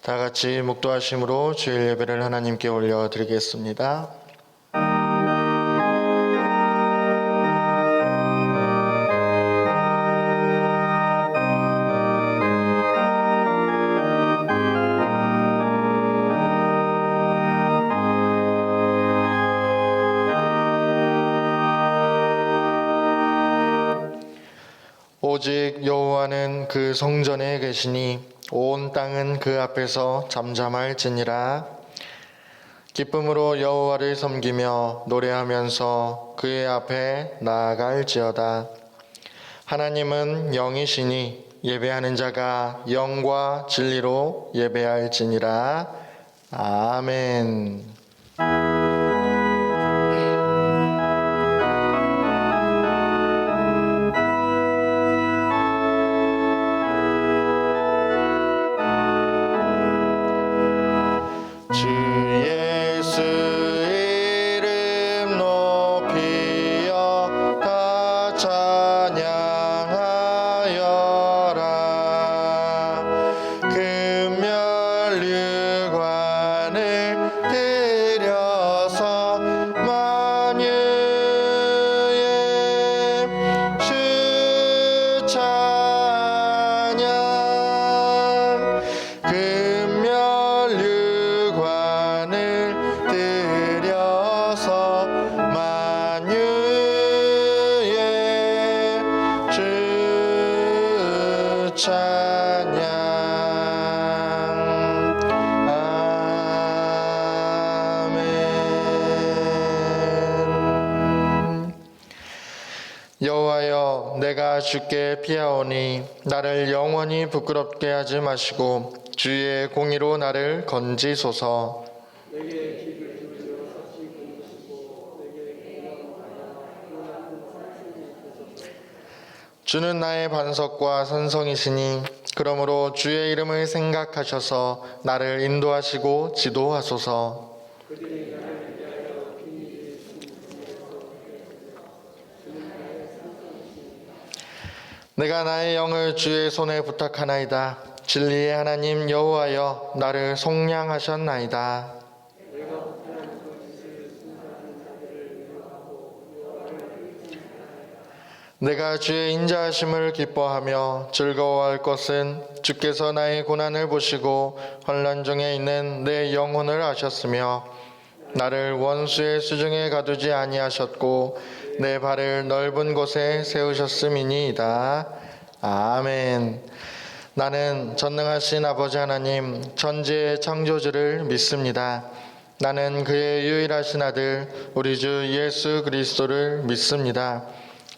다 같이 묵도하심으로 주일 예배를 하나님께 올려드리겠습니다. 오직 여호와는 그 성전에 계시니 온 땅은 그 앞에서 잠잠할지니라. 기쁨으로 여호와를 섬기며 노래하면서 그의 앞에 나아갈지어다. 하나님은 영이시니 예배하는 자가 영과 진리로 예배할지니라. 아멘. 여호와여, 내가 주께 피하오니 나를 영원히 부끄럽게 하지 마시고 주의 공의로 나를 건지소서. 주는 나의 반석과 산성이시니 그러므로 주의 이름을 생각하셔서 나를 인도하시고 지도하소서. 내가 나의 영을 주의 손에 부탁하나이다. 진리의 하나님 여호와여, 나를 속량하셨나이다. 내가 주의 인자하심을 기뻐하며 즐거워할 것은 주께서 나의 고난을 보시고 환난 중에 있는 내 영혼을 아셨으며 나를 원수의 수중에 가두지 아니하셨고 내 발을 넓은 곳에 세우셨음이니이다. 아멘. 나는 전능하신 아버지 하나님 천지의 창조주를 믿습니다. 나는 그의 유일하신 아들 우리 주 예수 그리스도를 믿습니다.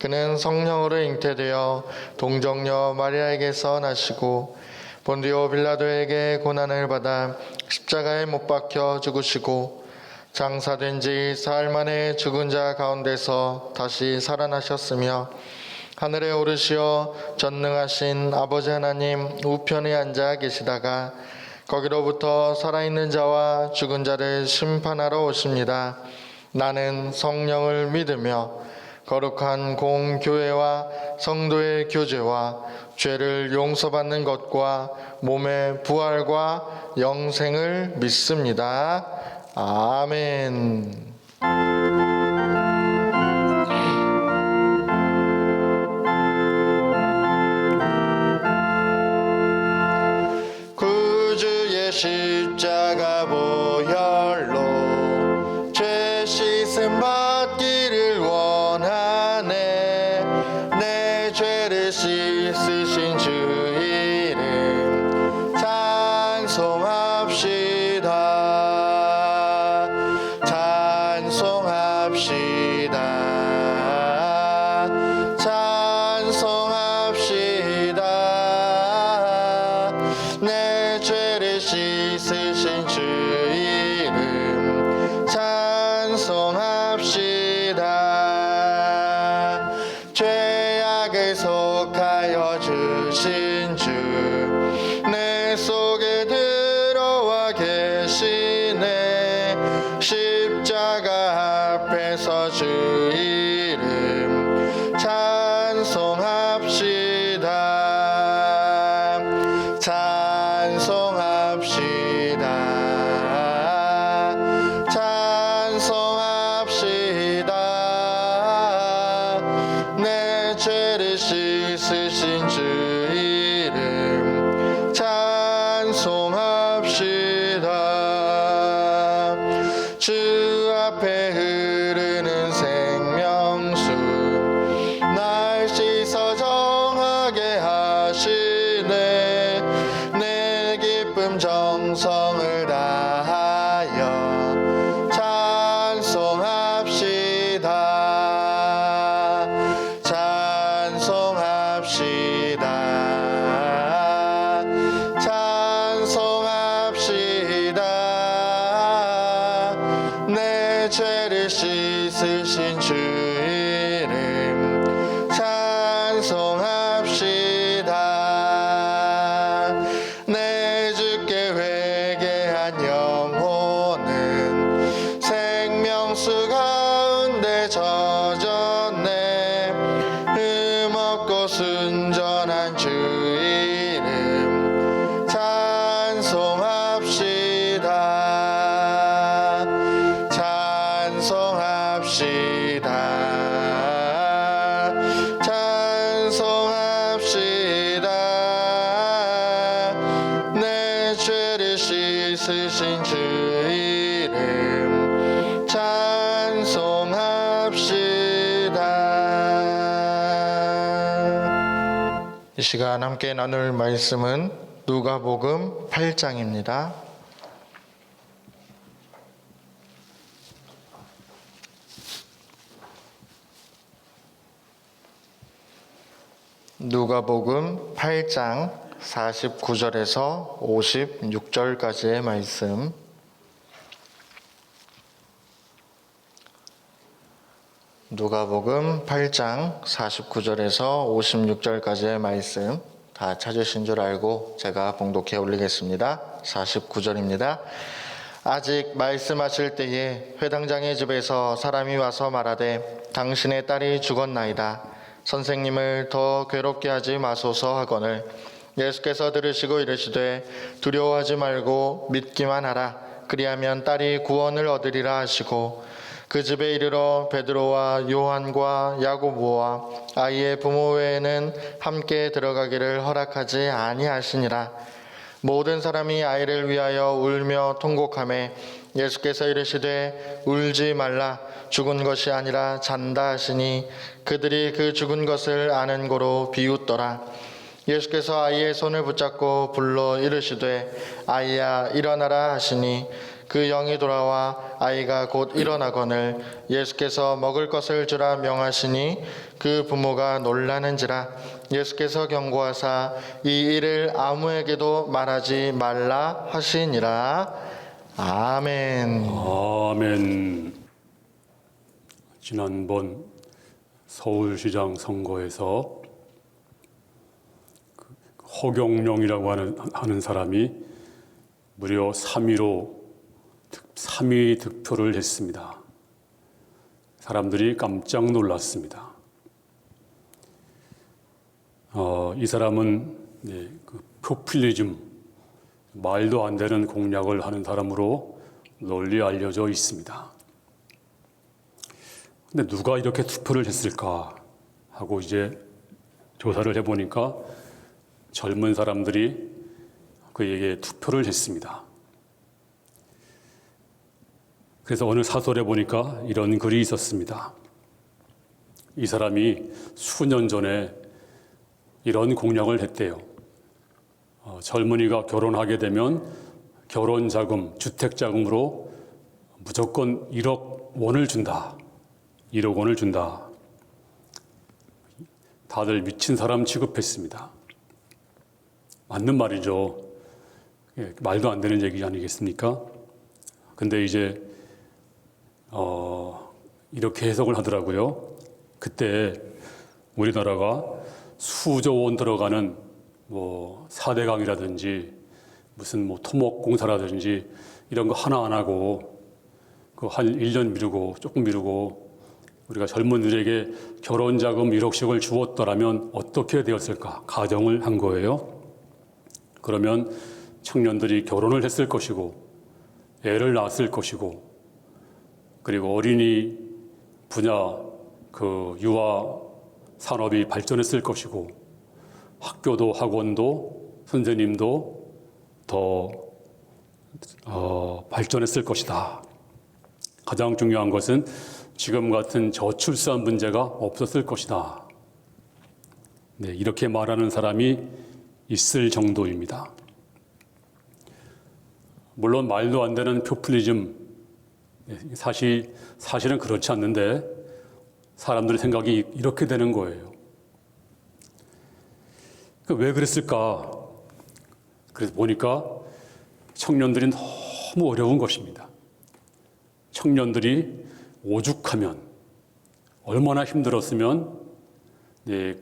그는 성령으로 잉태되어 동정녀 마리아에게서 나시고 본디오 빌라도에게 고난을 받아 십자가에 못 박혀 죽으시고 장사된 지 사흘 만에 죽은 자 가운데서 다시 살아나셨으며 하늘에 오르시어 전능하신 아버지 하나님 우편에 앉아 계시다가 거기로부터 살아있는 자와 죽은 자를 심판하러 오십니다. 나는 성령을 믿으며 거룩한 공교회와 성도의 교제와 죄를 용서받는 것과 몸의 부활과 영생을 믿습니다. 아멘. 구주의 십자가 보혈로 죄 씻음 받기를 원하네. 내 죄를 씻으신 주 이름 찬송합시다. 찬송합시다. 찬송합시다. 내 죄를 씻으신 주 이름 찬송합시다. 죄악을 속하여 주신 주 내 속에 들어와 계시네. 십자가 앞에서 주 이름 찬송합시다. 찬송합시다. 온 정성을 다하여 찬송합시다. 찬송합시다. 찬송합시다. 내 죄를 씻으신 주 이름 찬송합시다. 내 주께 회개한 영혼은 생명수 가운데 젖었네. 흠없고 순전한 주 이름 찬송합시다. 찬송합시다. 찬송합시다. 내 죄를 씻으신 주 이름 찬송합시다. 이 시간 함께 나눌 말씀은 누가복음 8장입니다. 누가복음 8장 49절에서 56절까지의 말씀. 누가복음 8장 49절에서 56절까지의 말씀 다 찾으신 줄 알고 제가 봉독해 올리겠습니다. 49절입니다. 아직 말씀하실 때에 회당장의 집에서 사람이 와서 말하되 당신의 딸이 죽었나이다. 선생님을 더 괴롭게 하지 마소서 하거늘 예수께서 들으시고 이르시되 두려워하지 말고 믿기만 하라. 그리하면 딸이 구원을 얻으리라 하시고 그 집에 이르러 베드로와 요한과 야고보와 아이의 부모 외에는 함께 들어가기를 허락하지 아니하시니라. 모든 사람이 아이를 위하여 울며 통곡하매 예수께서 이르시되 울지 말라. 죽은 것이 아니라 잔다 하시니 그들이 그 죽은 것을 아는 고로 비웃더라. 예수께서 아이의 손을 붙잡고 불러 이르시되 아이야 일어나라 하시니 그 영이 돌아와 아이가 곧 일어나거늘 예수께서 먹을 것을 주라 명하시니 그 부모가 놀라는지라. 예수께서 경고하사 이 일을 아무에게도 말하지 말라 하시니라. 아멘. 아멘. 지난번 서울시장 선거에서 허경영이라고 하는 사람이 무려 3위 득표를 했습니다. 사람들이 깜짝 놀랐습니다. 이 사람은 그 포퓰리즘, 말도 안 되는 공약을 하는 사람으로 널리 알려져 있습니다. 근데 누가 이렇게 투표를 했을까 하고 이제 조사를 해보니까 젊은 사람들이 그에게 투표를 했습니다. 그래서 어느 사설에 보니까 이런 글이 있었습니다. 이 사람이 수년 전에 이런 공약을 했대요. 젊은이가 결혼하게 되면 결혼자금, 주택자금으로 무조건 1억 원을 준다. 1억 원을 준다. 다들 미친 사람 취급했습니다. 맞는 말이죠. 말도 안 되는 얘기 아니겠습니까? 근데 이제 이렇게 해석을 하더라고요. 그때 우리나라가 수조 원 들어가는 뭐 4대강이라든지 무슨 뭐 토목공사라든지 이런 거 하나 안 하고 그 한 1년 미루고 조금 미루고 우리가 젊은이들에게 결혼자금 1억씩을 주었더라면 어떻게 되었을까? 가정을 한 거예요. 그러면 청년들이 결혼을 했을 것이고 애를 낳았을 것이고 그리고 어린이 분야 그 유아 산업이 발전했을 것이고 학교도 학원도 선생님도 더 발전했을 것이다. 가장 중요한 것은 지금 같은 저출산 문제가 없었을 것이다. 네, 이렇게 말하는 사람이 있을 정도입니다. 물론 말도 안 되는 포퓰리즘, 사실은 그렇지 않는데 사람들의 생각이 이렇게 되는 거예요. 왜 그랬을까? 그래서 보니까 청년들이 너무 어려운 것입니다. 청년들이 오죽하면 얼마나 힘들었으면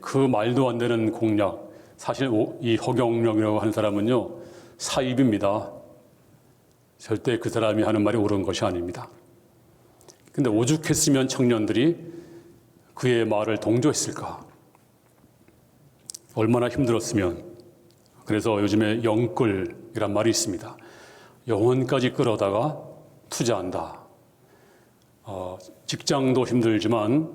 그 말도 안 되는 공약, 사실 이 허경영이라고 하는 사람은요 사입입니다. 절대 그 사람이 하는 말이 옳은 것이 아닙니다. 근데 오죽했으면 청년들이 그의 말을 동조했을까? 얼마나 힘들었으면. 그래서 요즘에 영끌이란 말이 있습니다. 영혼까지 끌어다가 투자한다. 직장도 힘들지만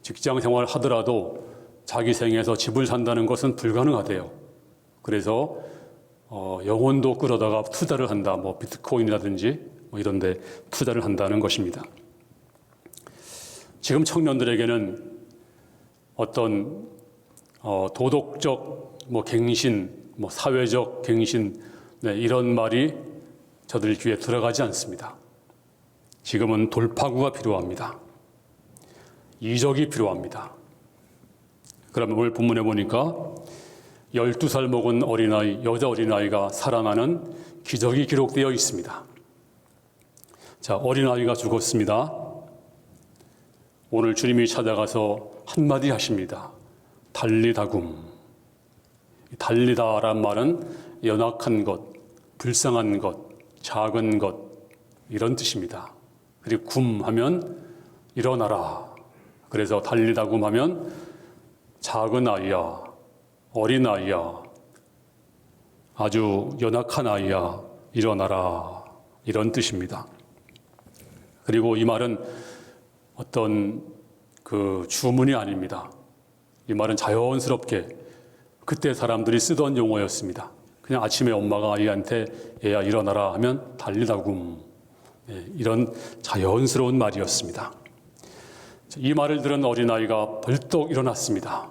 직장 생활을 하더라도 자기 생에서 집을 산다는 것은 불가능하대요. 그래서 영혼도 끌어다가 투자를 한다. 뭐 비트코인이라든지 뭐 이런 데 투자를 한다는 것입니다. 지금 청년들에게는 어떤 도덕적 갱신, 사회적 갱신, 이런 말이 저들 귀에 들어가지 않습니다. 지금은 돌파구가 필요합니다. 이적이 필요합니다. 그러면 오늘 본문에 보니까 12살 먹은 어린아이, 여자 어린아이가 살아나는 기적이 기록되어 있습니다. 자, 어린아이가 죽었습니다. 오늘 주님이 찾아가서 한마디 하십니다. 달리다굼. 달리다란 말은 연약한 것, 불쌍한 것, 작은 것 이런 뜻입니다. 그리고 굼하면 일어나라. 그래서 달리다굼 하면 작은 아이야, 어린 아이야, 아주 연약한 아이야, 일어나라. 이런 뜻입니다. 그리고 이 말은 어떤 그 주문이 아닙니다. 이 말은 자연스럽게 그때 사람들이 쓰던 용어였습니다. 그냥 아침에 엄마가 아이한테 얘야 일어나라 하면 달리다굼. 이런 자연스러운 말이었습니다. 이 말을 들은 어린아이가 벌떡 일어났습니다.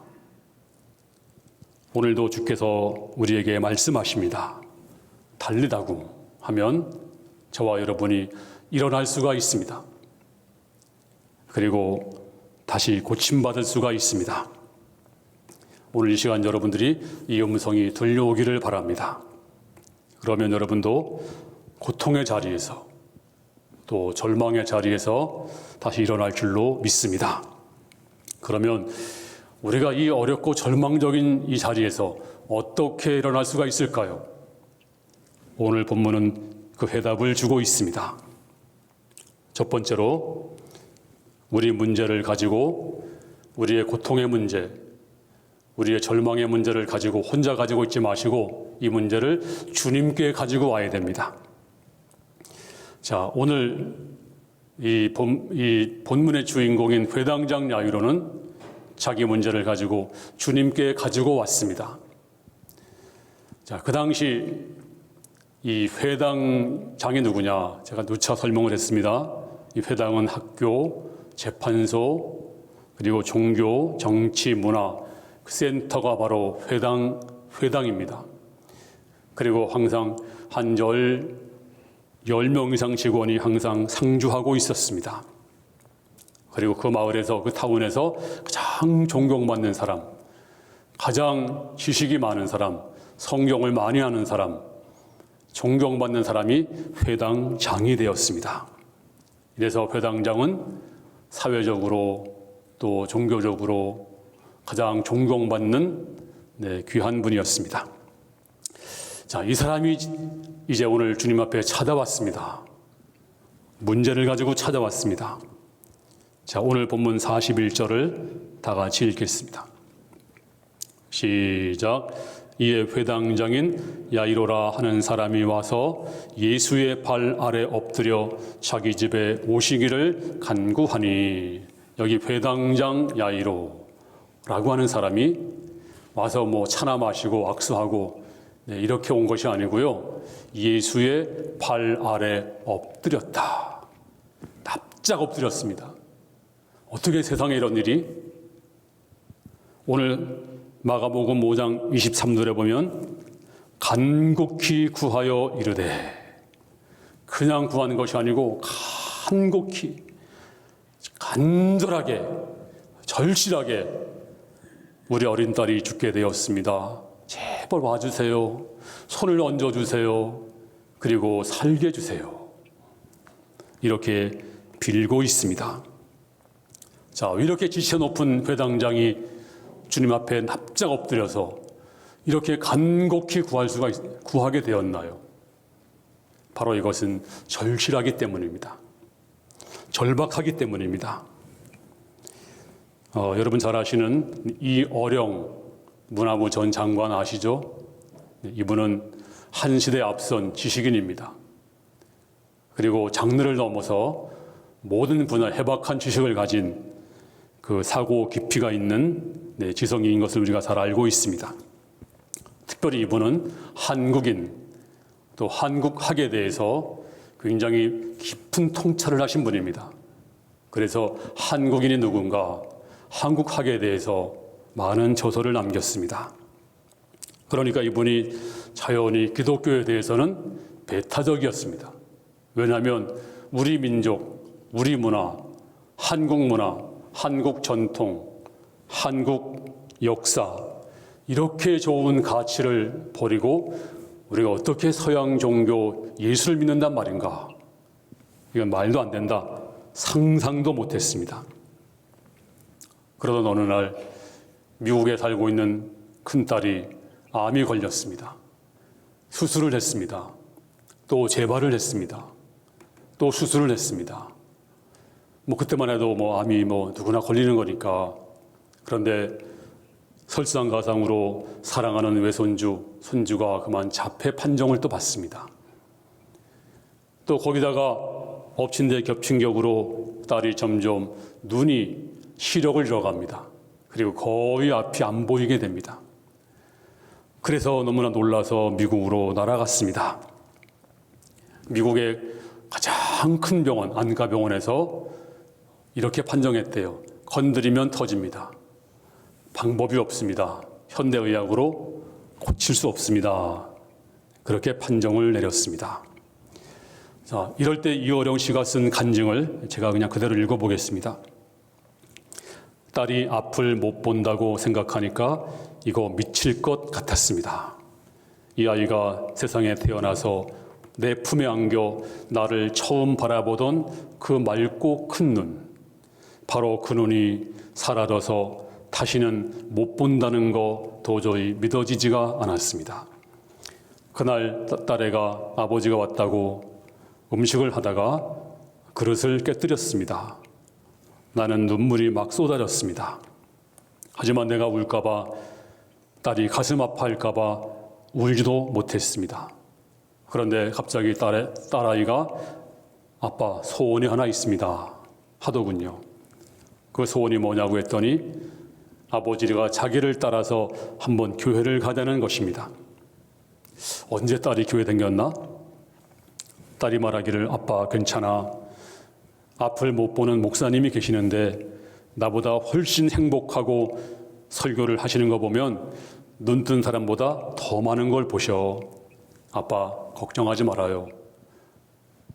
오늘도 주께서 우리에게 말씀하십니다. 달리다굼 하면 저와 여러분이 일어날 수가 있습니다. 그리고 다시 고침받을 수가 있습니다. 오늘 이 시간 여러분들이 이 음성이 들려오기를 바랍니다. 그러면 여러분도 고통의 자리에서 또 절망의 자리에서 다시 일어날 줄로 믿습니다. 그러면 우리가 이 어렵고 절망적인 이 자리에서 어떻게 일어날 수가 있을까요? 오늘 본문은 그 해답을 주고 있습니다. 첫 번째로 우리 문제를 가지고 우리의 고통의 문제, 우리의 절망의 문제를 가지고 혼자 가지고 있지 마시고 이 문제를 주님께 가지고 와야 됩니다. 자, 오늘 이 본문의 주인공인 회당장 야이로는 자기 문제를 가지고 주님께 가지고 왔습니다. 자, 그 당시 이 회당장이 누구냐? 제가 누차 설명을 했습니다. 이 회당은 학교, 재판소, 그리고 종교, 정치, 문화 그 센터가 바로 회당입니다. 그리고 항상 한 10명 이상 직원이 항상 상주하고 있었습니다. 그리고 그 마을에서, 그 타운에서 가장 존경받는 사람, 가장 지식이 많은 사람, 성경을 많이 아는 사람, 존경받는 사람이 회당장이 되었습니다. 이래서 회당장은 사회적으로 또 종교적으로 가장 존경받는 귀한 분이었습니다. 자, 이 사람이 이제 오늘 주님 앞에 찾아왔습니다. 문제를 가지고 찾아왔습니다. 자, 오늘 본문 41절을 다 같이 읽겠습니다. 시작. 이에 회당장인 야이로라 하는 사람이 와서 예수의 발 아래 엎드려 자기 집에 오시기를 간구하니, 여기 회당장 야이로라고 하는 사람이 와서 차나 마시고 악수하고 이렇게 온 것이 아니고요. 예수의 발 아래 엎드렸다. 납작 엎드렸습니다. 어떻게 세상에 이런 일이? 오늘 마가복음 5장 23절에 보면 간곡히 구하여 이르되, 그냥 구하는 것이 아니고 간곡히, 간절하게, 절실하게 우리 어린 딸이 죽게 되었습니다. 제발 와주세요. 손을 얹어주세요. 그리고 살게 해주세요. 이렇게 빌고 있습니다. 자, 이렇게 지체 높은 회당장이 주님 앞에 납작 엎드려서 이렇게 간곡히 구하게 되었나요? 바로 이것은 절실하기 때문입니다. 절박하기 때문입니다. 여러분 잘 아시는 이어령 문화부 전 장관 아시죠? 이분은 한 시대에 앞선 지식인입니다. 그리고 장르를 넘어서 모든 분야 해박한 지식을 가진 그 사고 깊이가 있는 지성인인 것을 우리가 잘 알고 있습니다. 특별히 이분은 한국인 또 한국학에 대해서 굉장히 깊은 통찰을 하신 분입니다. 그래서 한국인이 누군가 한국학에 대해서 많은 저서를 남겼습니다. 그러니까 이분이 자연히 기독교에 대해서는 배타적이었습니다. 왜냐하면 우리 민족, 우리 문화, 한국 전통, 한국 역사 이렇게 좋은 가치를 버리고 우리가 어떻게 서양 종교 예수를 믿는단 말인가? 이건 말도 안 된다. 상상도 못했습니다. 그러던 어느 날 미국에 살고 있는 큰딸이 암이 걸렸습니다. 수술을 했습니다. 또 재발을 했습니다. 또 수술을 했습니다. 그때만 해도 암이 누구나 걸리는 거니까. 그런데 설상가상으로 사랑하는 외손주, 손주가 그만 자폐 판정을 또 받습니다. 또 거기다가 엎친 데 겹친 격으로 딸이 점점 눈이 시력을 잃어갑니다. 그리고 거의 앞이 안 보이게 됩니다. 그래서 너무나 놀라서 미국으로 날아갔습니다. 미국의 가장 큰 병원, 안과병원에서 이렇게 판정했대요. 건드리면 터집니다. 방법이 없습니다. 현대의학으로 고칠 수 없습니다. 그렇게 판정을 내렸습니다. 자, 이럴 때 이어령 씨가 쓴 간증을 제가 그냥 그대로 읽어보겠습니다. 딸이 앞을 못 본다고 생각하니까 이거 미칠 것 같았습니다. 이 아이가 세상에 태어나서 내 품에 안겨 나를 처음 바라보던 그 맑고 큰 눈, 바로 그 눈이 사라져서 다시는 못 본다는 거 도저히 믿어지지가 않았습니다. 그날 딸애가 아버지가 왔다고 음식을 하다가 그릇을 깨뜨렸습니다. 나는 눈물이 막 쏟아졌습니다. 하지만 내가 울까봐, 딸이 가슴 아파할까봐 울지도 못했습니다. 그런데 갑자기 딸아이가 아빠 소원이 하나 있습니다 하더군요. 그 소원이 뭐냐고 했더니 아버지가 자기를 따라서 한번 교회를 가자는 것입니다. 언제 딸이 교회 다녔나? 딸이 말하기를 아빠 괜찮아. 앞을 못 보는 목사님이 계시는데 나보다 훨씬 행복하고 설교를 하시는 거 보면 눈 뜬 사람보다 더 많은 걸 보셔. 아빠 걱정하지 말아요.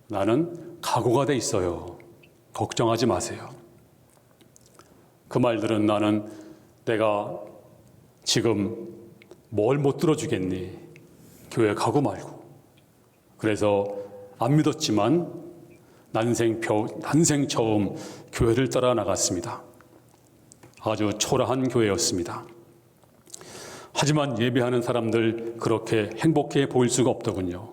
나는 각오가 돼 있어요. 걱정하지 마세요. 그 말들은 나는 내가 지금 뭘 못 들어주겠니? 교회 가고 말고. 그래서 안 믿었지만 난생 처음 교회를 따라 나갔습니다. 아주 초라한 교회였습니다. 하지만 예배하는 사람들 그렇게 행복해 보일 수가 없더군요.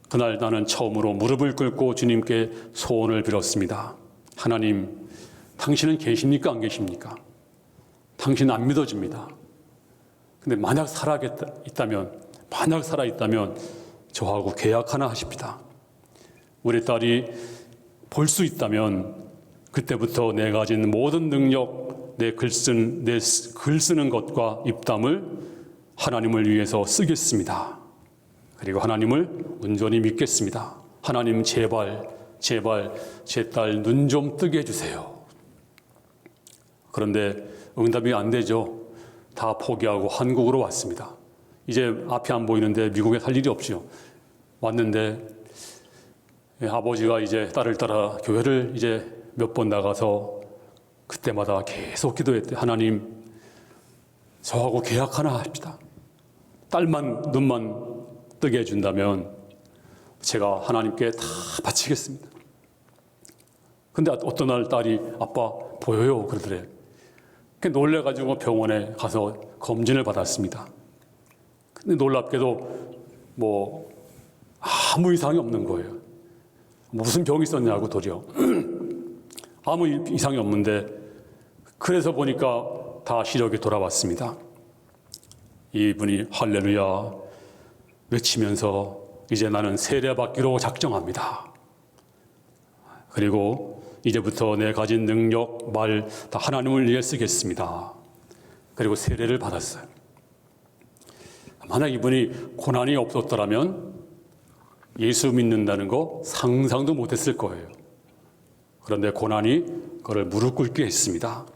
그날 나는 처음으로 무릎을 꿇고 주님께 소원을 빌었습니다. 하나님, 당신은 계십니까? 안 계십니까? 당신 안 믿어집니다. 근데 만약 살아있다면 저하고 계약 하나 하십니다. 우리 딸이 볼 수 있다면 그때부터 내가 가진 모든 능력, 내 글 쓰는 것과 입담을 하나님을 위해서 쓰겠습니다. 그리고 하나님을 온전히 믿겠습니다. 하나님 제발 제 딸 눈 좀 뜨게 해주세요. 그런데 응답이 안 되죠. 다 포기하고 한국으로 왔습니다. 이제 앞이 안 보이는데 미국에 살 일이 없죠. 왔는데 아버지가 이제 딸을 따라 교회를 이제 몇 번 나가서 그때마다 계속 기도했대. 하나님, 저하고 계약 하나 합시다. 딸만 눈만 뜨게 해준다면 제가 하나님께 다 바치겠습니다. 근데 어떤 날 딸이 아빠 보여요 그러더래. 놀래가지고 병원에 가서 검진을 받았습니다. 근데 놀랍게도 뭐 아무 이상이 없는 거예요. 무슨 병이 있었냐고 도리어. 아무 이상이 없는데 그래서 보니까 다 시력이 돌아왔습니다. 이분이 할렐루야 외치면서 이제 나는 세례받기로 작정합니다. 그리고 이제부터 내 가진 능력, 말 다 하나님을 위해 쓰겠습니다. 그리고 세례를 받았어요. 만약 이분이 고난이 없었더라면 예수 믿는다는 거 상상도 못했을 거예요. 그런데 고난이 그를 무릎 꿇게 했습니다.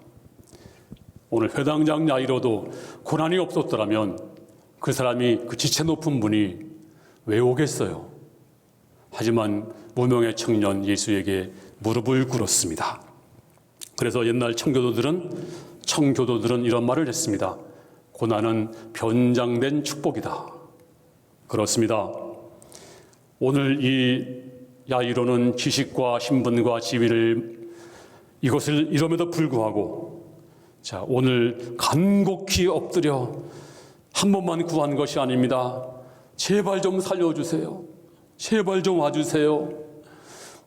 오늘 회당장 야이로도 고난이 없었더라면 그 사람이 그 지체 높은 분이 왜 오겠어요? 하지만 무명의 청년 예수에게 무릎을 꿇었습니다. 그래서 옛날 청교도들은 이런 말을 했습니다. 고난은 변장된 축복이다. 그렇습니다. 오늘 이 야이로는 지식과 신분과 지위를 이것을 이럼에도 불구하고 자, 오늘 간곡히 엎드려 한 번만 구한 것이 아닙니다. 제발 좀 살려주세요. 제발 좀 와주세요.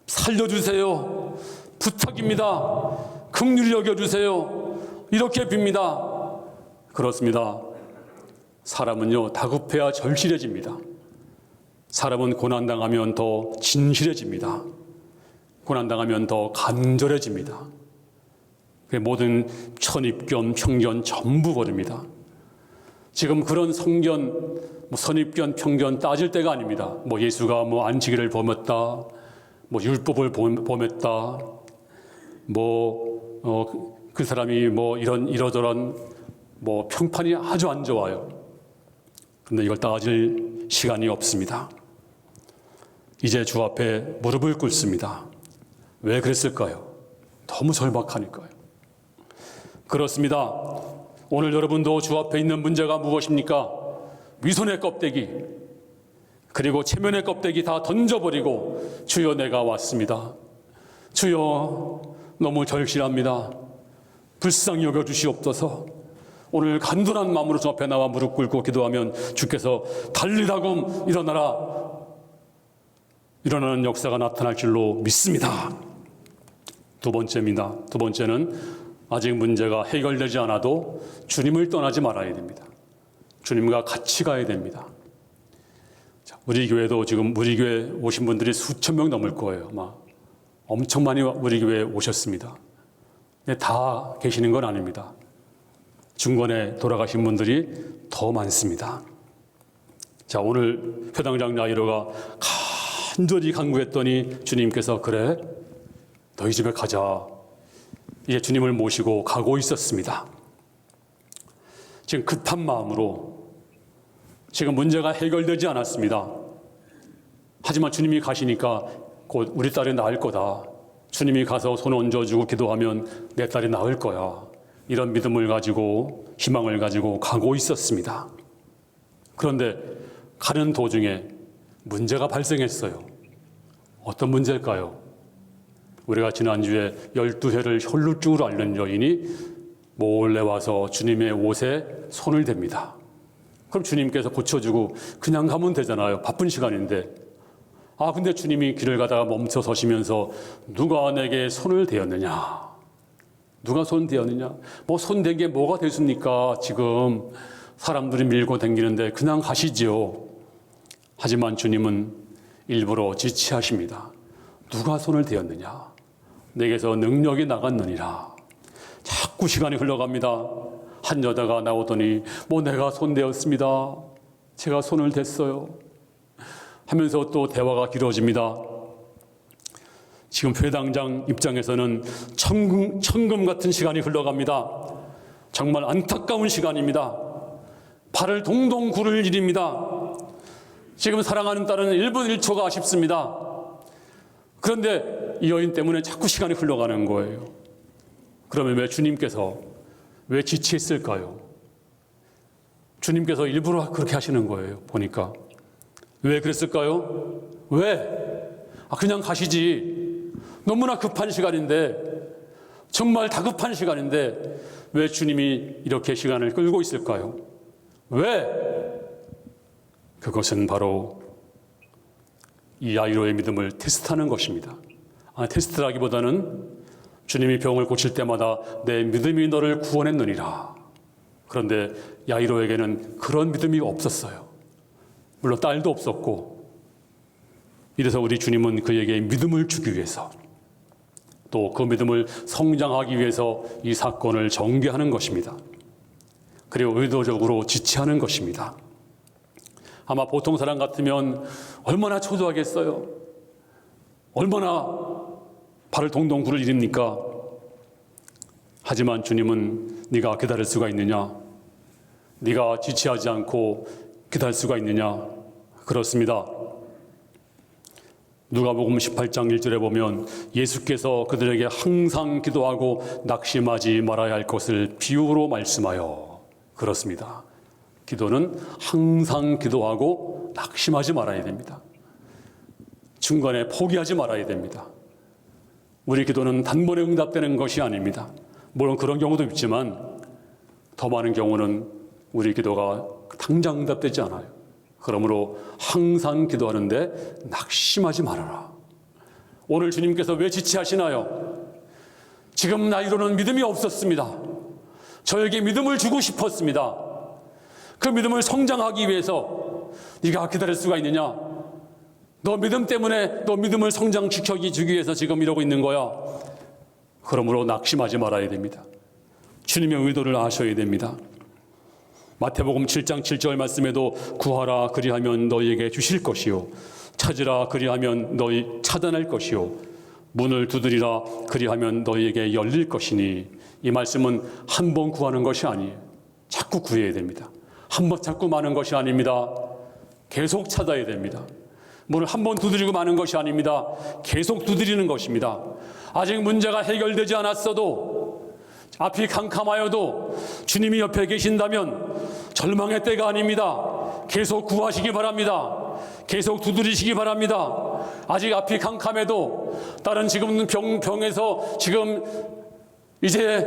살려주세요. 부탁입니다. 긍휼히 여겨주세요. 이렇게 빕니다. 그렇습니다. 사람은요, 다급해야 절실해집니다. 사람은 고난당하면 더 진실해집니다. 고난당하면 더 간절해집니다. 모든 천입견, 편견 전부 버립니다. 지금 그런 성견, 선입견, 편견 따질 때가 아닙니다. 예수가 안식일을 범했다, 율법을 범했다, 그 사람이 이러저런 평판이 아주 안 좋아요. 그런데 이걸 따질 시간이 없습니다. 이제 주 앞에 무릎을 꿇습니다. 왜 그랬을까요? 너무 절박하니까요. 그렇습니다. 오늘 여러분도 주 앞에 있는 문제가 무엇입니까? 위선의 껍데기, 그리고 체면의 껍데기 다 던져버리고 주여 내가 왔습니다. 주여 너무 절실합니다. 불쌍히 여겨주시옵소서. 오늘 간절한 마음으로 주 앞에 나와 무릎 꿇고 기도하면 주께서 달리라금 일어나라, 일어나는 역사가 나타날 줄로 믿습니다. 두 번째입니다. 두 번째는 아직 문제가 해결되지 않아도 주님을 떠나지 말아야 됩니다. 주님과 같이 가야 됩니다. 우리 교회도 지금 우리 교회 오신 분들이 수천 명 넘을 거예요. 아마 엄청 많이 우리 교회에 오셨습니다. 근데 다 계시는 건 아닙니다. 중간에 돌아가신 분들이 더 많습니다. 자, 오늘 회당장 야이로가 간절히 간구했더니 주님께서 그래, 너희 집에 가자. 이제 주님을 모시고 가고 있었습니다. 지금 급한 마음으로 지금 문제가 해결되지 않았습니다. 하지만 주님이 가시니까 곧 우리 딸이 나을 거다. 주님이 가서 손 얹어주고 기도하면 내 딸이 나을 거야. 이런 믿음을 가지고 희망을 가지고 가고 있었습니다. 그런데 가는 도중에 문제가 발생했어요. 어떤 문제일까요? 우리가 지난주에 12회를 혈루증으로 앓는 여인이 몰래 와서 주님의 옷에 손을 댑니다. 그럼 주님께서 고쳐주고 그냥 가면 되잖아요. 바쁜 시간인데. 근데 주님이 길을 가다가 멈춰 서시면서 누가 내게 손을 대었느냐? 누가 손 대었느냐? 손 댄 게 뭐가 됐습니까? 지금 사람들이 밀고 다니는데 그냥 가시지요. 하지만 주님은 일부러 지체하십니다. 누가 손을 대었느냐? 내게서 능력이 나갔느니라. 자꾸 시간이 흘러갑니다. 한 여자가 나오더니 내가 손 대었습니다. 제가 손을 댔어요. 하면서 또 대화가 길어집니다. 지금 회당장 입장에서는 천금 같은 시간이 흘러갑니다. 정말 안타까운 시간입니다. 발을 동동 구를 일입니다. 지금 사랑하는 딸은 1분 1초가 아쉽습니다. 그런데 이 여인 때문에 자꾸 시간이 흘러가는 거예요. 그러면 왜 주님께서 왜 지체했을까요? 주님께서 일부러 그렇게 하시는 거예요. 보니까. 왜 그랬을까요? 왜? 그냥 가시지. 너무나 급한 시간인데, 정말 다급한 시간인데 왜 주님이 이렇게 시간을 끌고 있을까요? 왜? 그것은 바로 이 야이로의 믿음을 테스트하는 것입니다. 테스트라기보다는 주님이 병을 고칠 때마다 내 믿음이 너를 구원했느니라. 그런데 야이로에게는 그런 믿음이 없었어요. 물론 딸도 없었고. 이래서 우리 주님은 그에게 믿음을 주기 위해서, 또 그 믿음을 성장하기 위해서 이 사건을 전개하는 것입니다. 그리고 의도적으로 지체하는 것입니다. 아마 보통 사람 같으면 얼마나 초조하겠어요. 얼마나 발을 동동 구를 일입니까? 하지만 주님은 네가 기다릴 수가 있느냐? 네가 지체하지 않고 기다릴 수가 있느냐? 그렇습니다. 누가복음 18장 1절에 보면 예수께서 그들에게 항상 기도하고 낙심하지 말아야 할 것을 비유로 말씀하여, 그렇습니다. 기도는 항상 기도하고 낙심하지 말아야 됩니다. 중간에 포기하지 말아야 됩니다. 우리 기도는 단번에 응답되는 것이 아닙니다. 물론 그런 경우도 있지만 더 많은 경우는 우리 기도가 당장 응답되지 않아요. 그러므로 항상 기도하는데 낙심하지 말아라. 오늘 주님께서 왜 지체하시나요? 지금 나이로는 믿음이 없었습니다. 저에게 믿음을 주고 싶었습니다. 그 믿음을 성장하기 위해서 네가 기다릴 수가 있느냐? 너 믿음 때문에 너 믿음을 성장시켜 주기 위해서 지금 이러고 있는 거야. 그러므로 낙심하지 말아야 됩니다. 주님의 의도를 아셔야 됩니다. 마태복음 7장 7절 말씀에도 구하라 그리하면 너희에게 주실 것이요 찾으라 그리하면 너희 찾아낼 것이요 문을 두드리라 그리하면 너희에게 열릴 것이니, 이 말씀은 한 번 구하는 것이 아니에요. 자꾸 구해야 됩니다. 한 번 자꾸 마는 것이 아닙니다. 계속 찾아야 됩니다. 문을 한 번 두드리고 마는 것이 아닙니다. 계속 두드리는 것입니다. 아직 문제가 해결되지 않았어도, 앞이 캄캄하여도 주님이 옆에 계신다면 절망의 때가 아닙니다. 계속 구하시기 바랍니다. 계속 두드리시기 바랍니다. 아직 앞이 캄캄해도, 다른 지금 병에서 지금 이제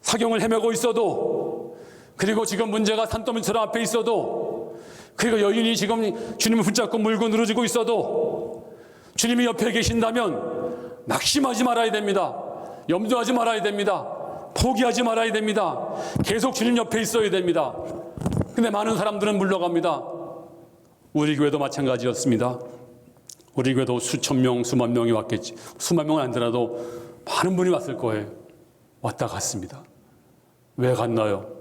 사경을 헤매고 있어도, 그리고 지금 문제가 산더미처럼 앞에 있어도, 그리고 여인이 지금 주님을 붙잡고 물고 늘어지고 있어도 주님이 옆에 계신다면 낙심하지 말아야 됩니다. 염두하지 말아야 됩니다. 포기하지 말아야 됩니다. 계속 주님 옆에 있어야 됩니다. 근데 많은 사람들은 물러갑니다. 우리 교회도 마찬가지였습니다. 우리 교회도 수천 명, 수만 명이 왔겠지. 수만 명은 아니더라도 많은 분이 왔을 거예요. 왔다 갔습니다. 왜 갔나요?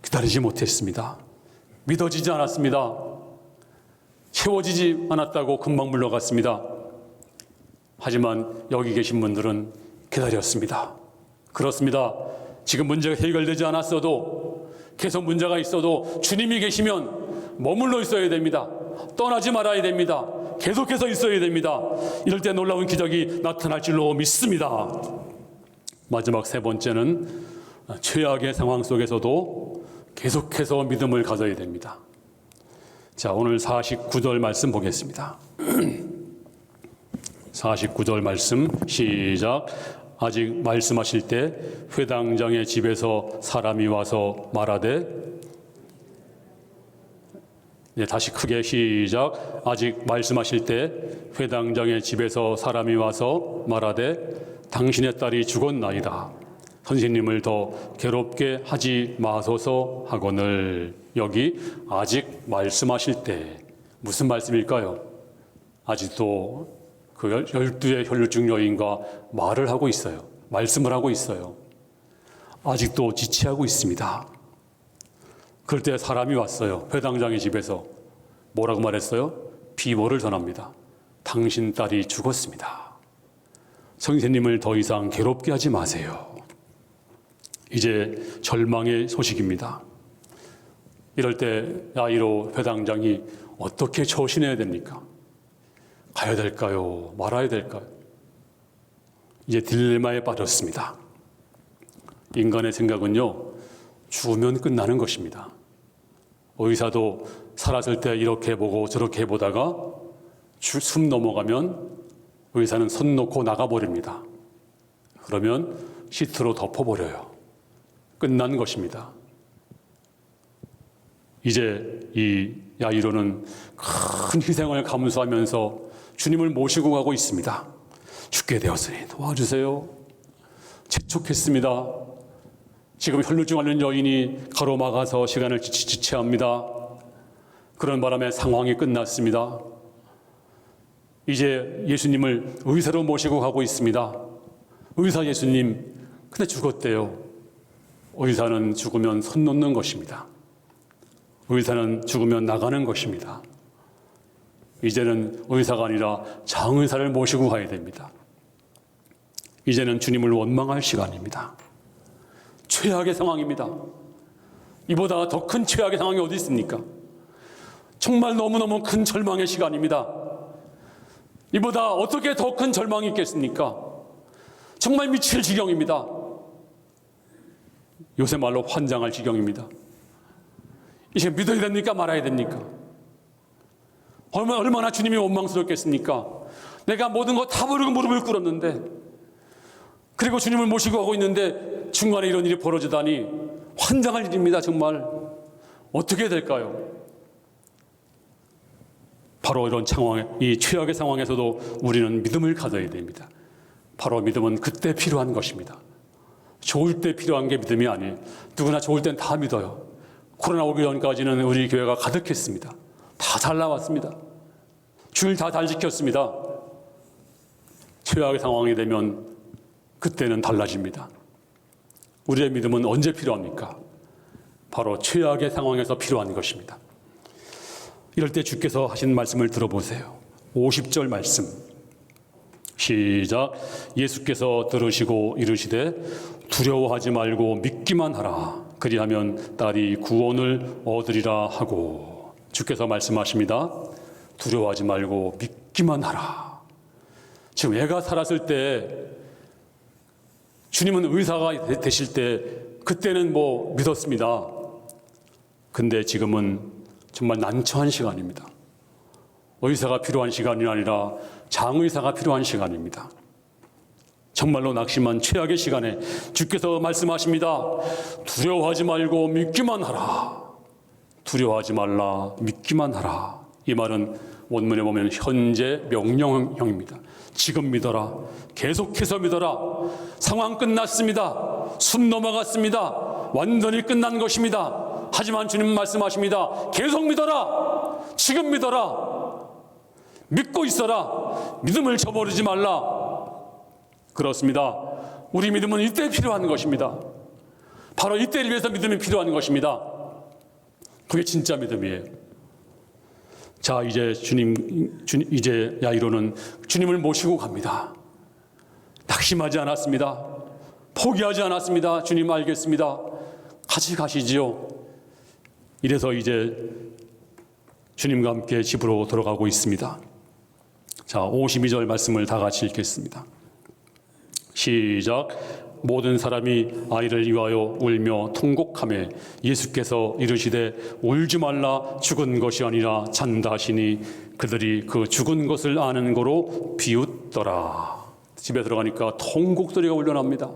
기다리지 못했습니다. 믿어지지 않았습니다. 채워지지 않았다고 금방 물러갔습니다. 하지만 여기 계신 분들은 기다렸습니다. 그렇습니다. 지금 문제가 해결되지 않았어도, 계속 문제가 있어도 주님이 계시면 머물러 있어야 됩니다. 떠나지 말아야 됩니다. 계속해서 있어야 됩니다. 이럴 때 놀라운 기적이 나타날 줄로 믿습니다. 마지막 세 번째는 최악의 상황 속에서도 계속해서 믿음을 가져야 됩니다. 자, 오늘 49절 말씀 보겠습니다. 49절 말씀 시작. 아직 말씀하실 때 회당장의 집에서 사람이 와서 말하되, 다시 크게 시작. 아직 말씀하실 때 회당장의 집에서 사람이 와서 말하되 당신의 딸이 죽었나이다. 선생님을 더 괴롭게 하지 마소서 하거늘. 여기 아직 말씀하실 때 무슨 말씀일까요? 아직도 그 12의 혈루증 여인과 말을 하고 있어요. 말씀을 하고 있어요. 아직도 지체하고 있습니다. 그럴 때 사람이 왔어요. 회당장의 집에서 뭐라고 말했어요? 비보를 전합니다. 당신 딸이 죽었습니다. 선생님을 더 이상 괴롭게 하지 마세요. 이제 절망의 소식입니다. 이럴 때 야이로 회당장이 어떻게 처신해야 됩니까? 가야 될까요? 말아야 될까요? 이제 딜레마에 빠졌습니다. 인간의 생각은요, 죽으면 끝나는 것입니다. 의사도 살았을 때 이렇게 보고 저렇게 보다가 숨 넘어가면 의사는 손 놓고 나가버립니다. 그러면 시트로 덮어버려요. 끝난 것입니다. 이제 이 야이로는 큰 희생을 감수하면서 주님을 모시고 가고 있습니다. 죽게 되었으니 도와주세요. 재촉했습니다. 지금 혈루증 앓는 여인이 가로막아서 시간을 지체합니다. 그런 바람에 상황이 끝났습니다. 이제 예수님을 의사로 모시고 가고 있습니다. 의사 예수님, 근데 죽었대요. 의사는 죽으면 손 놓는 것입니다. 의사는 죽으면 나가는 것입니다. 이제는 의사가 아니라 장의사를 모시고 가야 됩니다. 이제는 주님을 원망할 시간입니다. 최악의 상황입니다. 이보다 더 큰 최악의 상황이 어디 있습니까? 정말 너무너무 큰 절망의 시간입니다. 이보다 어떻게 더 큰 절망이 있겠습니까? 정말 미칠 지경입니다. 요새 말로 환장할 지경입니다. 이제 믿어야 됩니까? 말아야 됩니까? 얼마나 주님이 원망스럽겠습니까? 내가 모든 거 다 모르고 무릎을 꿇었는데, 그리고 주님을 모시고 가고 있는데 중간에 이런 일이 벌어지다니 환장할 일입니다. 정말 어떻게 될까요? 바로 이런 상황에, 이 최악의 상황에서도 우리는 믿음을 가져야 됩니다. 바로 믿음은 그때 필요한 것입니다. 좋을 때 필요한 게 믿음이 아니에요. 누구나 좋을 땐 다 믿어요. 코로나 오기 전까지는 우리 교회가 가득했습니다. 다 잘 나왔습니다. 줄 다 잘 지켰습니다. 최악의 상황이 되면 그때는 달라집니다. 우리의 믿음은 언제 필요합니까? 바로 최악의 상황에서 필요한 것입니다. 이럴 때 주께서 하신 말씀을 들어보세요. 50절 말씀. 시작. 예수께서 들으시고 이르시되 두려워하지 말고 믿기만 하라. 그리하면 딸이 구원을 얻으리라 하고. 주께서 말씀하십니다. 두려워하지 말고 믿기만 하라. 지금 애가 살았을 때, 주님은 의사가 되실 때 그때는 믿었습니다. 근데 지금은 정말 난처한 시간입니다. 의사가 필요한 시간이 아니라 장의사가 필요한 시간입니다. 정말로 낙심한 최악의 시간에 주께서 말씀하십니다. 두려워하지 말고 믿기만 하라. 두려워하지 말라, 믿기만 하라. 이 말은 원문에 보면 현재 명령형입니다. 지금 믿어라. 계속해서 믿어라. 상황 끝났습니다. 숨 넘어갔습니다. 완전히 끝난 것입니다. 하지만 주님은 말씀하십니다. 계속 믿어라. 지금 믿어라. 믿고 있어라. 믿음을 저버리지 말라. 그렇습니다. 우리 믿음은 이때 필요한 것입니다. 바로 이때를 위해서 믿음이 필요한 것입니다. 그게 진짜 믿음이에요. 자, 이제 이제 야이로는 주님을 모시고 갑니다. 낙심하지 않았습니다. 포기하지 않았습니다. 주님 알겠습니다. 같이 가시지요. 이래서 이제 주님과 함께 집으로 돌아가고 있습니다. 자, 52절 말씀을 다 같이 읽겠습니다. 시작. 모든 사람이 아이를 위하여 울며 통곡하며 예수께서 이르시되 울지 말라 죽은 것이 아니라 잔다 하시니 그들이 그 죽은 것을 아는 거로 비웃더라. 집에 들어가니까 통곡 소리가 울려납니다.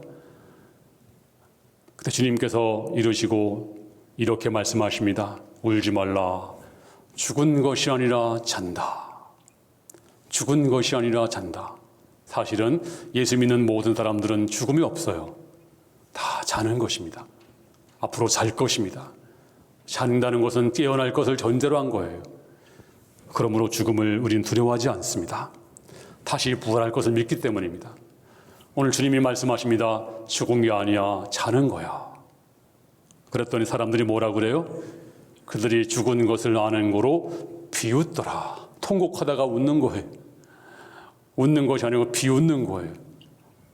그때 주님께서 이르시고 이렇게 말씀하십니다. 울지 말라. 죽은 것이 아니라 잔다. 죽은 것이 아니라 잔다. 사실은 예수 믿는 모든 사람들은 죽음이 없어요. 다 자는 것입니다. 앞으로 잘 것입니다. 잔다는 것은 깨어날 것을 전제로 한 거예요. 그러므로 죽음을 우린 두려워하지 않습니다. 다시 부활할 것을 믿기 때문입니다. 오늘 주님이 말씀하십니다. 죽은 게 아니야, 자는 거야. 그랬더니 사람들이 뭐라 그래요? 그들이 죽은 것을 아는 거로 비웃더라. 통곡하다가 웃는 거예요. 웃는 것이 아니고 비웃는 거예요.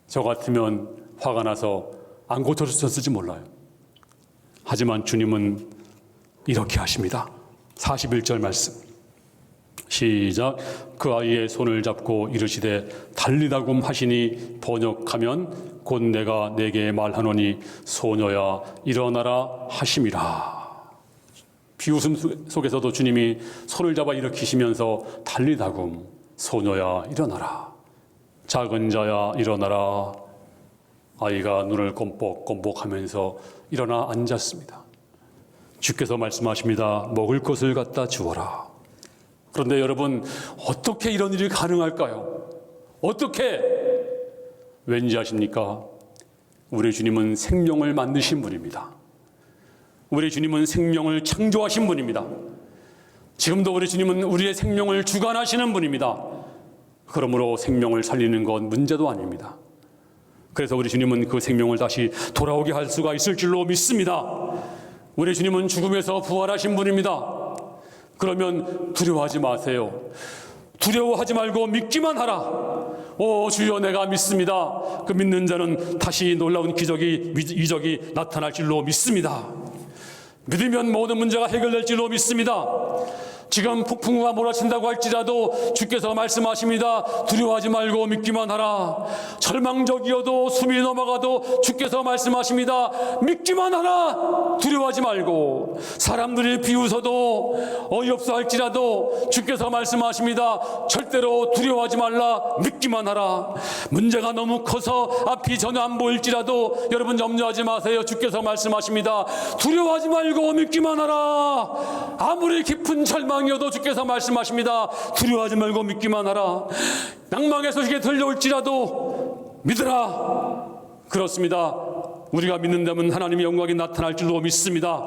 저 같으면 화가 나서 안 고쳐졌을지 몰라요. 하지만 주님은 이렇게 하십니다. 41절 말씀. 시작. 그 아이의 손을 잡고 이르시되 달리다굼 하시니 번역하면 곧 내가 내게 말하노니 소녀야 일어나라 하심이라. 비웃음 속에서도 주님이 손을 잡아 일으키시면서 달리다굼, 소녀야 일어나라, 작은 자야 일어나라. 아이가 눈을 껌뻑껌뻑하면서 일어나 앉았습니다. 주께서 말씀하십니다. 먹을 것을 갖다 주어라. 그런데 여러분, 어떻게 이런 일이 가능할까요? 어떻게? 왠지 아십니까? 우리 주님은 생명을 만드신 분입니다. 우리 주님은 생명을 창조하신 분입니다. 지금도 우리 주님은 우리의 생명을 주관하시는 분입니다. 그러므로 생명을 살리는 건 문제도 아닙니다. 그래서 우리 주님은 그 생명을 다시 돌아오게 할 수가 있을 줄로 믿습니다. 우리 주님은 죽음에서 부활하신 분입니다. 그러면 두려워하지 마세요. 두려워하지 말고 믿기만 하라. 오 주여, 내가 믿습니다. 그 믿는 자는 다시 놀라운 이적이 나타날 줄로 믿습니다. 믿으면 모든 문제가 해결될 줄로 믿습니다. 지금 폭풍우가 몰아친다고 할지라도 주께서 말씀하십니다. 두려워하지 말고 믿기만 하라. 절망적이어도 숨이 넘어가도 주께서 말씀하십니다. 믿기만 하라. 두려워하지 말고. 사람들이 비웃어도 어이없어 할지라도 주께서 말씀하십니다. 절대로 두려워하지 말라. 믿기만 하라. 문제가 너무 커서 앞이 전혀 안 보일지라도 여러분 염려하지 마세요. 주께서 말씀하십니다. 두려워하지 말고 믿기만 하라. 아무리 깊은 절망이어도 주께서 말씀하십니다. 두려워하지 말고 믿기만 하라. 낭망의 소식이 들려올지라도 믿으라. 그렇습니다. 우리가 믿는다면 하나님의 영광이 나타날 줄로 믿습니다.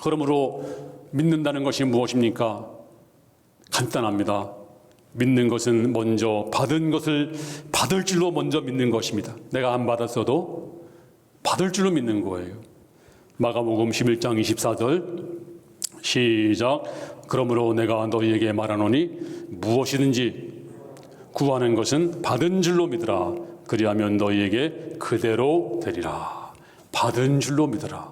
그러므로 믿는다는 것이 무엇입니까? 간단합니다. 믿는 것은 먼저 받은 것을 받을 줄로 먼저 믿는 것입니다. 내가 안 받았어도 받을 줄로 믿는 거예요. 마가복음 11장 24절 시작. 그러므로 내가 너희에게 말하노니 무엇이든지 구하는 것은 받은 줄로 믿으라. 그리하면 너희에게 그대로 되리라. 받은 줄로 믿으라.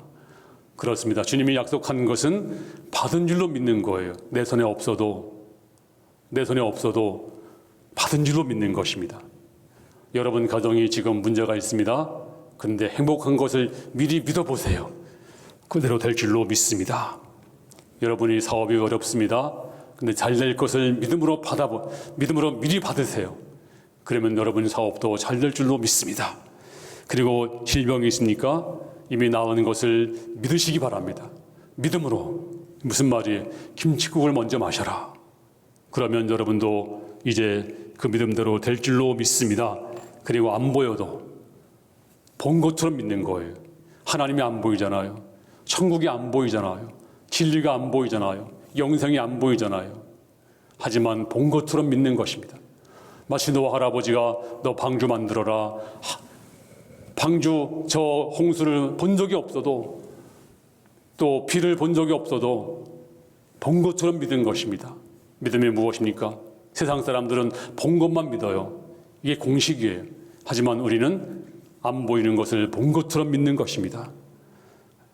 그렇습니다. 주님이 약속한 것은 받은 줄로 믿는 거예요. 내 손에 없어도 받은 줄로 믿는 것입니다. 여러분 가정이 지금 문제가 있습니다. 그런데 행복한 것을 미리 믿어보세요. 그대로 될 줄로 믿습니다. 여러분이 사업이 어렵습니다. 근데 잘 될 것을 믿음으로 미리 받으세요. 그러면 여러분 사업도 잘 될 줄로 믿습니다. 그리고 질병이 있습니까? 이미 나은 것을 믿으시기 바랍니다. 믿음으로. 무슨 말이에요? 김치국을 먼저 마셔라. 그러면 여러분도 이제 그 믿음대로 될 줄로 믿습니다. 그리고 안 보여도 본 것처럼 믿는 거예요. 하나님이 안 보이잖아요. 천국이 안 보이잖아요. 진리가 안 보이잖아요. 영생이 안 보이잖아요. 하지만 본 것처럼 믿는 것입니다. 마치 너와 할아버지가 너 방주 만들어라. 방주 저 홍수를 본 적이 없어도 또 비를 본 적이 없어도 본 것처럼 믿은 것입니다. 믿음이 무엇입니까? 세상 사람들은 본 것만 믿어요. 이게 공식이에요. 하지만 우리는 안 보이는 것을 본 것처럼 믿는 것입니다.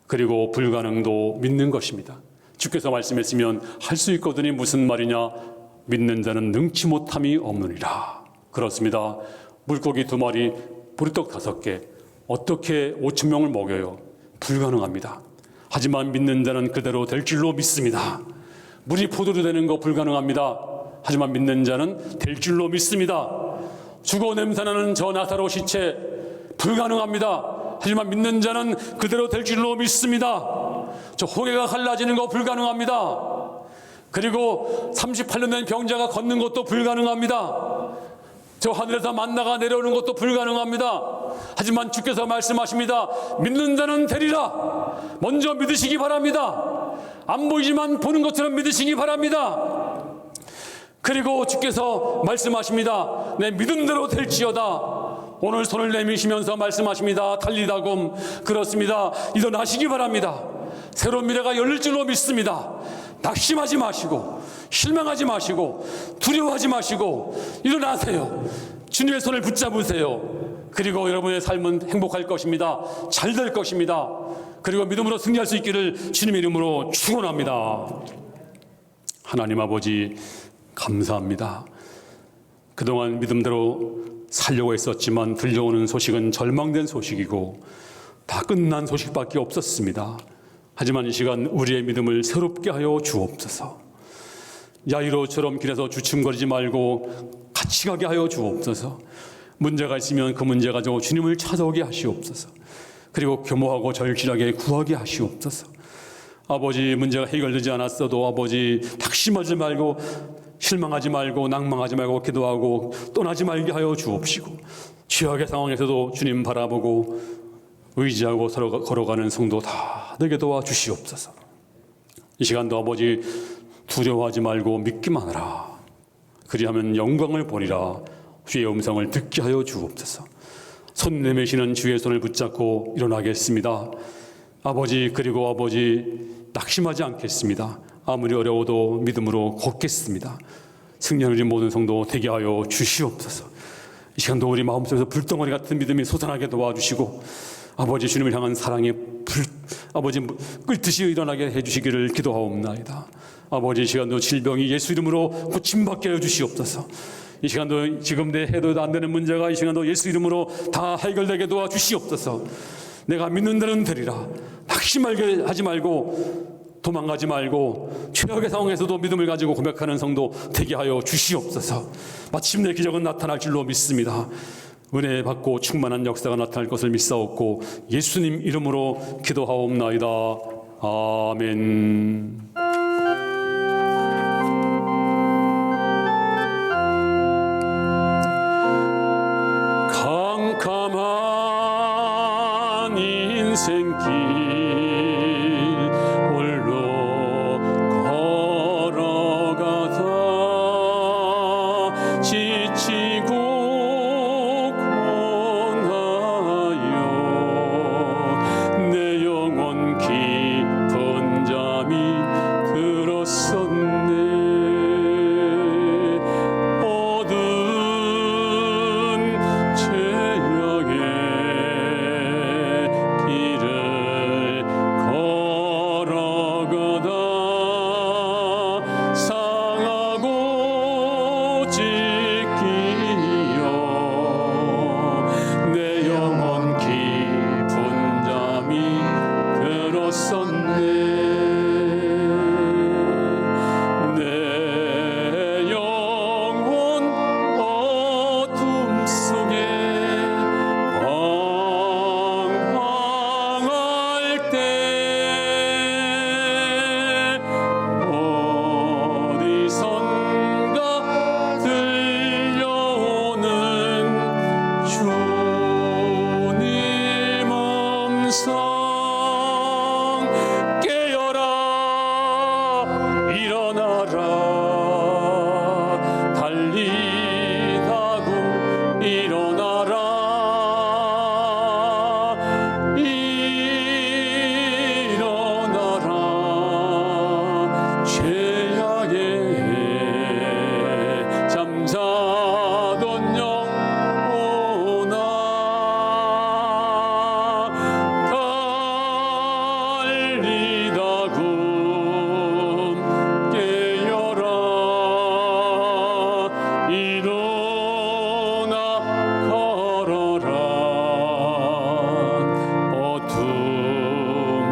그리고 불가능도 믿는 것입니다. 주께서 말씀했으면 할 수 있거든이 무슨 말이냐? 믿는 자는 능치 못함이 없느니라. 그렇습니다. 물고기 2마리, 보리떡 5개, 어떻게 5,000명을 먹여요? 불가능합니다. 하지만 믿는 자는 그대로 될 줄로 믿습니다. 물이 포도로 되는 거 불가능합니다. 하지만 믿는 자는 될 줄로 믿습니다. 죽어 냄새나는 저 나사로 시체 불가능합니다. 하지만 믿는 자는 그대로 될 줄로 믿습니다. 저 홍해가 갈라지는 거 불가능합니다. 그리고 38년 된 병자가 걷는 것도 불가능합니다. 저 하늘에서 만나가 내려오는 것도 불가능합니다. 하지만 주께서 말씀하십니다. 믿는 자는 되리라. 먼저 믿으시기 바랍니다. 안 보이지만 보는 것처럼 믿으시기 바랍니다. 그리고 주께서 말씀하십니다. 내 믿음대로 될지어다. 오늘 손을 내미시면서 말씀하십니다. 달리다굼. 그렇습니다. 일어나시기 바랍니다. 새로운 미래가 열릴 줄로 믿습니다. 낙심하지 마시고 실망하지 마시고 두려워하지 마시고 일어나세요. 주님의 손을 붙잡으세요. 그리고 여러분의 삶은 행복할 것입니다. 잘 될 것입니다. 그리고 믿음으로 승리할 수 있기를 주님의 이름으로 축원합니다. 하나님 아버지, 감사합니다. 그동안 믿음대로 살려고 했었지만 들려오는 소식은 절망된 소식이고 다 끝난 소식밖에 없었습니다. 하지만 이 시간 우리의 믿음을 새롭게 하여 주옵소서. 야이로처럼 길에서 주춤거리지 말고 같이 가게 하여 주옵소서. 문제가 있으면 그 문제 가지고 주님을 찾아오게 하시옵소서. 그리고 겸허하고 절실하게 구하게 하시옵소서. 아버지, 문제가 해결되지 않았어도 아버지 낙심하지 말고 실망하지 말고 낭망하지 말고 기도하고 떠나지 말게 하여 주옵시고, 최악의 상황에서도 주님 바라보고 의지하고 서로 걸어가는 성도 다 되게 도와주시옵소서. 이 시간도 아버지 두려워하지 말고 믿기만 하라. 그리하면 영광을 보리라. 주의 음성을 듣게 하여 주옵소서. 손 내미시는 주의 손을 붙잡고 일어나겠습니다. 아버지, 그리고 아버지 낙심하지 않겠습니다. 아무리 어려워도 믿음으로 걷겠습니다. 승리하는 우리 모든 성도 되게 하여 주시옵소서. 이 시간도 우리 마음속에서 불덩어리 같은 믿음이 솟아나게 도와주시고 아버지 주님을 향한 사랑의 아버지 끓듯이 일어나게 해주시기를 기도하옵나이다. 아버지, 이 시간도 질병이 예수 이름으로 고침받게 하여 주시옵소서. 이 시간도 지금 내 해도 안 되는 문제가 이 시간도 예수 이름으로 다 해결되게 도와주시옵소서. 내가 믿는 대로는 되리라. 낙심하게 하지 말고 도망가지 말고 최악의 상황에서도 믿음을 가지고 고백하는 성도 되게 하여 주시옵소서. 마침내 기적은 나타날 줄로 믿습니다. 은혜 받고 충만한 역사가 나타날 것을 믿사옵고 예수님 이름으로 기도하옵나이다. 아멘. 캄캄한 인생길 홀로 걸어가다 지치고 고나요 내 영혼 깊은 잠이 들었었네. 어두운 죄악의 길을 걸어가다 상하고 찢기어 내 영혼 깊은 잠이 들었었네. 내 영혼 어둠 속에 방황할 때 어디선가 들려오는 주님 음성 깨어라 일어나라 달리다고 일어나라 일어나라 죄악에 잠자던 영혼아 달리다금 깨어라 일어나 걸어라 어둠은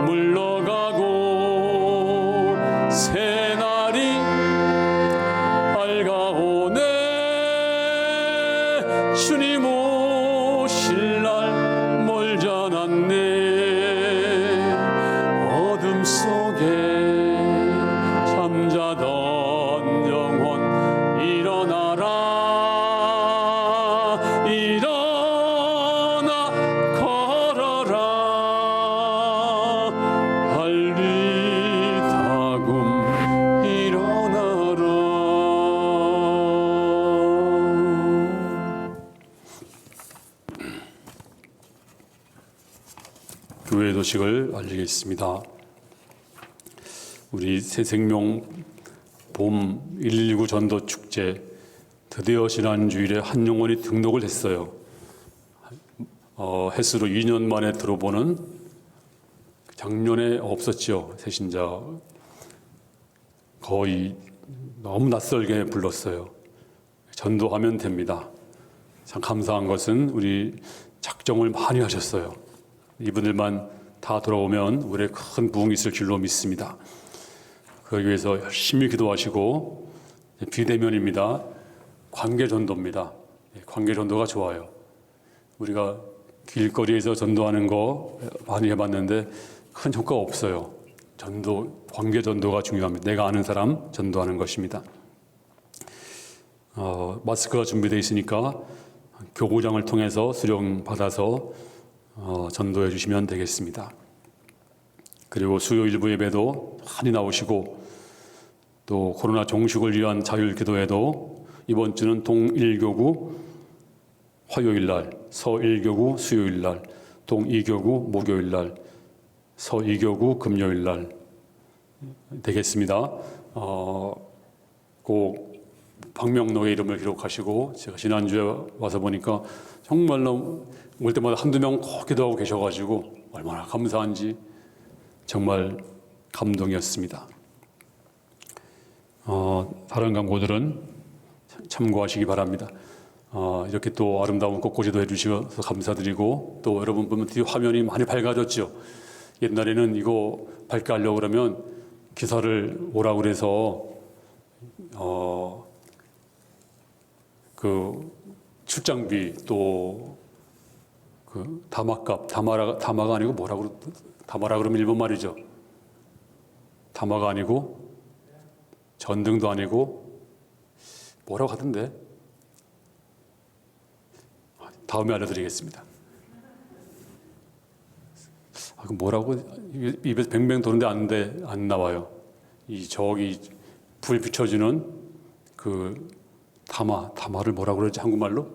물러가고 새날이 밝아오네. 주님 오실 날 멀지 않았네. 어둠 속에 잠자던 영혼 일어나라 일어나 걸어라 달리다금 일어나라. 교회 소식을 알리겠습니다. 우리 새생명 봄 119 전도 축제 드디어 지난 주일에 한 영혼이 등록을 했어요. 햇수로 2년 만에 들어보는, 작년에 없었죠. 새신자 거의 너무 낯설게 불렀어요. 전도하면 됩니다. 참 감사한 것은 우리 작정을 많이 하셨어요. 이분들만 다 돌아오면 우리의 큰 부흥이 있을 줄로 믿습니다. 그러기 위해서 열심히 기도하시고, 비대면입니다. 관계전도입니다. 관계전도가 좋아요. 우리가 길거리에서 전도하는 거 많이 해봤는데 큰 효과가 없어요. 관계전도가 중요합니다. 내가 아는 사람 전도하는 것입니다. 마스크가 준비되어 있으니까 교구장을 통해서 수령 받아서 전도해 주시면 되겠습니다. 그리고 수요 일부 예배도 많이 나오시고, 또 코로나 종식을 위한 자율 기도회도 이번 주는 동일교구 화요일날, 서일교구 수요일날, 동이교구 목요일날, 서이교구 금요일날 되겠습니다. 꼭 박명록의 이름을 기록하시고, 제가 지난주에 와서 보니까 정말로 올 때마다 한두 명 꼭 기도하고 계셔가지고 얼마나 감사한지 정말 감동이었습니다. 다른 광고들은 참고하시기 바랍니다. 이렇게 또 아름다운 꽃꽂이도 해주셔서 감사드리고, 또 여러분 보면 뒤에 화면이 많이 밝아졌죠. 옛날에는 이거 밝게 하려고 그러면 기사를 오라고 그래서 그 출장비, 또 그 다마값, 다마가 아니고 뭐라고, 다마라 그러면 일본 말이죠. 다마가 아니고 전등도 아니고 뭐라고 하던데, 다음에 알려드리겠습니다. 그 뭐라고 입에서 뱅뱅 도는데 안 나와요. 저기 불 비춰주는 그 다마를 뭐라고 그러지 한국말로?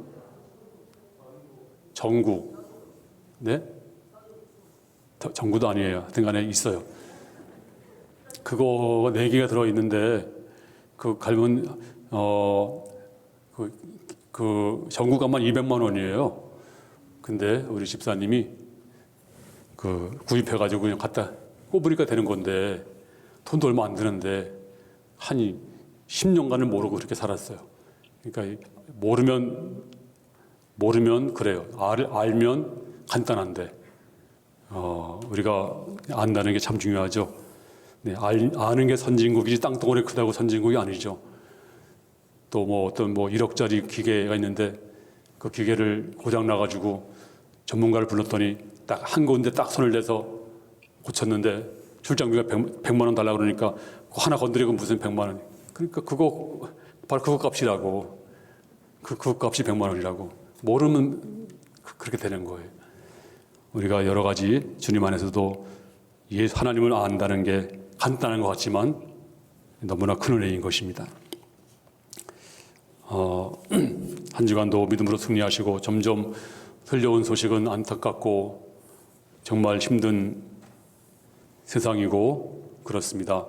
전구. 네? 전구도 아니에요. 하여튼간에 있어요. 그거 4개가 들어있는데, 그 갈면 그 전구값만 200만 원이에요. 근데 우리 집사님이 그 구입해가지고 그냥 갖다 꼽으니까 되는 건데, 돈도 얼마 안 드는데 한 10년간을 모르고 그렇게 살았어요. 그러니까 모르면 그래요. 알면 간단한데, 우리가 안다는 게 참 중요하죠. 네, 아는 게 선진국이지 땅덩어리 크다고 선진국이 아니죠. 또 어떤 1억짜리 기계가 있는데 그 기계를 고장 나가지고 전문가를 불렀더니 딱 한 군데 딱 손을 대서 고쳤는데 출장비가 100만 원 달라고 그러니까 그거 하나 건드리고 무슨 100만 원. 그러니까 바로 그거 값이라고. 그 값이 100만 원이라고. 모르면 그렇게 되는 거예요. 우리가 여러 가지 주님 안에서도 하나님을 안다는 게 간단한 것 같지만 너무나 큰 은혜인 것입니다. 한 주간도 믿음으로 승리하시고, 점점 들려온 소식은 안타깝고 정말 힘든 세상이고 그렇습니다.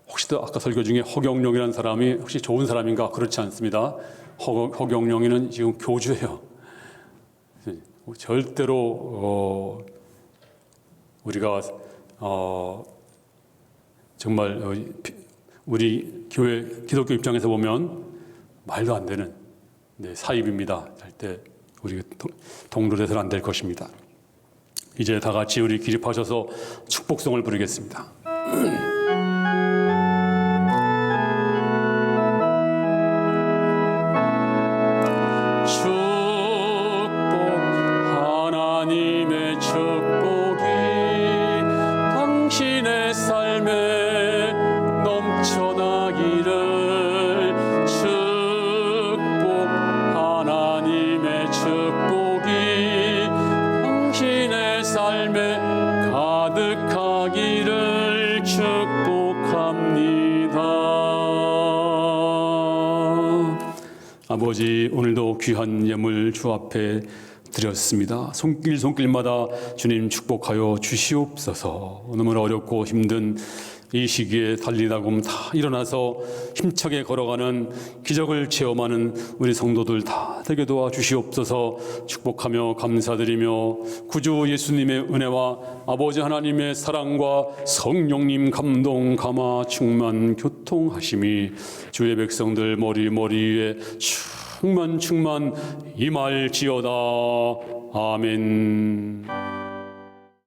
혹시 또 아까 설교 중에 허경영이라는 사람이 혹시 좋은 사람인가? 그렇지 않습니다. 허경영이는 지금 교주예요. 절대로 우리가 정말 우리 교회 기독교 입장에서 보면 말도 안 되는 사입입니다. 절대 우리 동로돼서는 안 될 것입니다. 이제 다 같이 우리 기립하셔서 축복송을 부르겠습니다. 하나님의 축복이 당신의 삶에 넘쳐나기를. 하나님의 축복이 당신의 삶에 가득하기를 축복합니다. 아버지, 오늘도 귀한 예물 주 앞에 드렸습니다. 손길마다 주님 축복하여 주시옵소서. 너무나 어렵고 힘든 이 시기에 달리다금 다 일어나서 힘차게 걸어가는 기적을 체험하는 우리 성도들 다 되게 도와주시옵소서. 축복하며 감사드리며 구주 예수님의 은혜와 아버지 하나님의 사랑과 성령님 감동 감화 충만 교통하심이 주의 백성들 머리에 충만 임할지어다. 아멘.